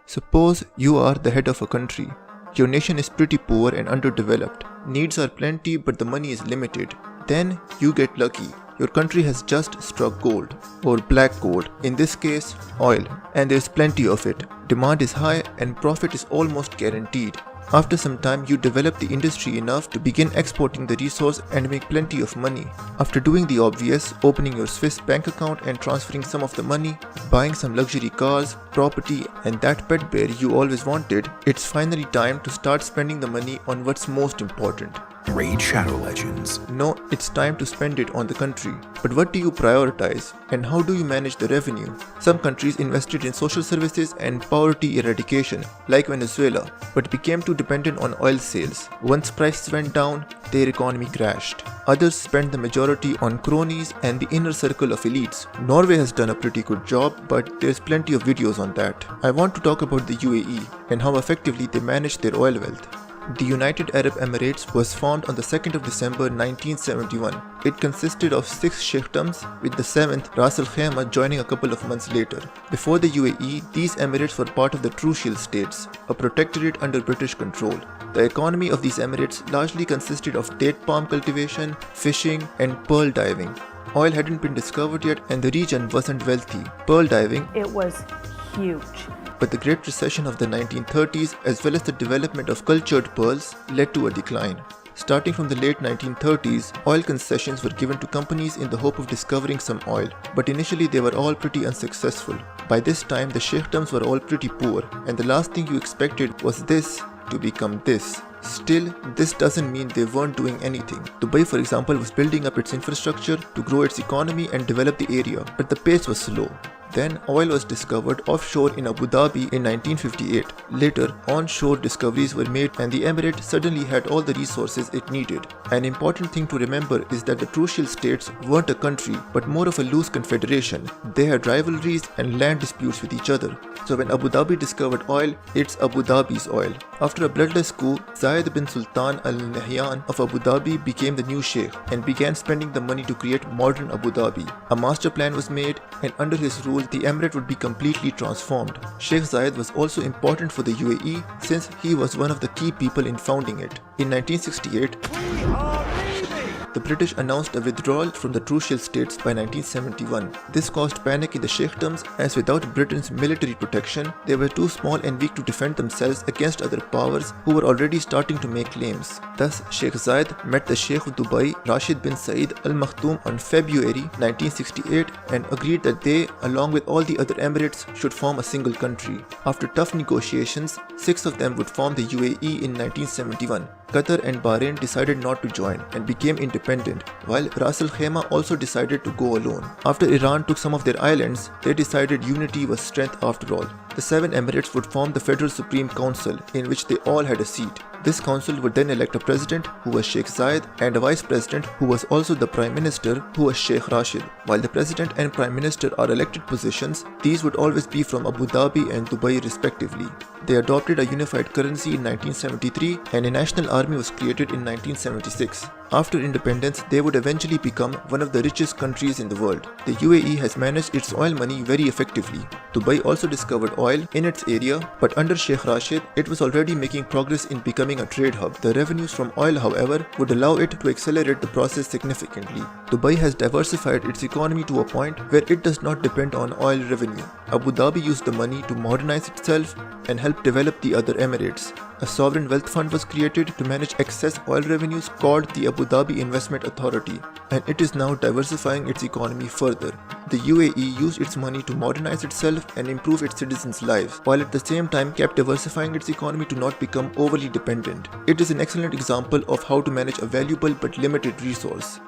Suppose you are the head of a country. Your nation is pretty poor and underdeveloped. Needs are plenty but the money is limited. Then you get lucky. Your country has just struck gold, or black gold, in this case oil, and there is plenty of it. Demand is high and profit is almost guaranteed. After some time, you develop the industry enough to begin exporting the resource and make plenty of money. After doing the obvious, opening your Swiss bank account and transferring some of the money, buying some luxury cars, property and that pet bear you always wanted, it's finally time to start spending the money on what's most important. Raid Shadow Legends. No, it's time to spend it on the country. But what do you prioritize and how do you manage the revenue? Some countries invested in social services and poverty eradication, like Venezuela, but became too dependent on oil sales. Once prices went down, their economy crashed. Others spent the majority on cronies and the inner circle of elites. Norway has done a pretty good job, but there's plenty of videos on that. I want to talk about the UAE and how effectively they manage their oil wealth. The United Arab Emirates was formed on the 2nd of December 1971. It consisted of 6 sheikdoms, with the 7th, Ras Al Khaimah, joining a couple of months later. Before the UAE, these emirates were part of the Trucial States, a protectorate under British control. The economy of these emirates largely consisted of date palm cultivation, fishing, and pearl diving. Oil hadn't been discovered yet and the region wasn't wealthy. Pearl diving, it was huge. But the Great Recession of the 1930s, as well as the development of cultured pearls, led to a decline. Starting from the late 1930s, oil concessions were given to companies in the hope of discovering some oil, but initially they were all pretty unsuccessful. By this time, the sheikdoms were all pretty poor, and the last thing you expected was this to become this. Still, this doesn't mean they weren't doing anything. Dubai, for example, was building up its infrastructure to grow its economy and develop the area, but the pace was slow. Then oil was discovered offshore in Abu Dhabi in 1958. Later, onshore discoveries were made and the emirate suddenly had all the resources it needed. An important thing to remember is that the Trucial States weren't a country but more of a loose confederation. They had rivalries and land disputes with each other. So when Abu Dhabi discovered oil, it's Abu Dhabi's oil. After a bloodless coup, Zayed bin Sultan Al Nahyan of Abu Dhabi became the new sheikh and began spending the money to create modern Abu Dhabi. A master plan was made and under his rule the emirate would be completely transformed. Sheikh Zayed was also important for the UAE since he was one of the key people in founding it. In 1968, the British announced a withdrawal from the Trucial States by 1971. This caused panic in the sheikdoms as without Britain's military protection, they were too small and weak to defend themselves against other powers who were already starting to make claims. Thus, Sheikh Zayed met the Sheikh of Dubai, Rashid bin Saeed Al Maktoum, on February 1968 and agreed that they, along with all the other emirates, should form a single country. After tough negotiations, 6 of them would form the UAE in 1971. Qatar and Bahrain decided not to join and became independent, while Ras Al Khaimah also decided to go alone. After Iran took some of their islands, they decided unity was strength after all. The 7 emirates would form the Federal Supreme Council, in which they all had a seat. This council would then elect a president, who was Sheikh Zayed, and a vice president, who was also the prime minister, who was Sheikh Rashid. While the president and prime minister are elected positions, these would always be from Abu Dhabi and Dubai respectively. They adopted a unified currency in 1973 and a national army was created in 1976. After independence, they would eventually become one of the richest countries in the world. The UAE has managed its oil money very effectively. Dubai also discovered oil in its area, but under Sheikh Rashid, it was already making progress in becoming a trade hub. The revenues from oil, however, would allow it to accelerate the process significantly. Dubai has diversified its economy to a point where it does not depend on oil revenue. Abu Dhabi used the money to modernize itself and help develop the other emirates. A sovereign wealth fund was created to manage excess oil revenues called the Abu Dhabi Investment Authority, and it is now diversifying its economy further. The UAE used its money to modernize itself and improve its citizens' lives, while at the same time kept diversifying its economy to not become overly dependent. It is an excellent example of how to manage a valuable but limited resource.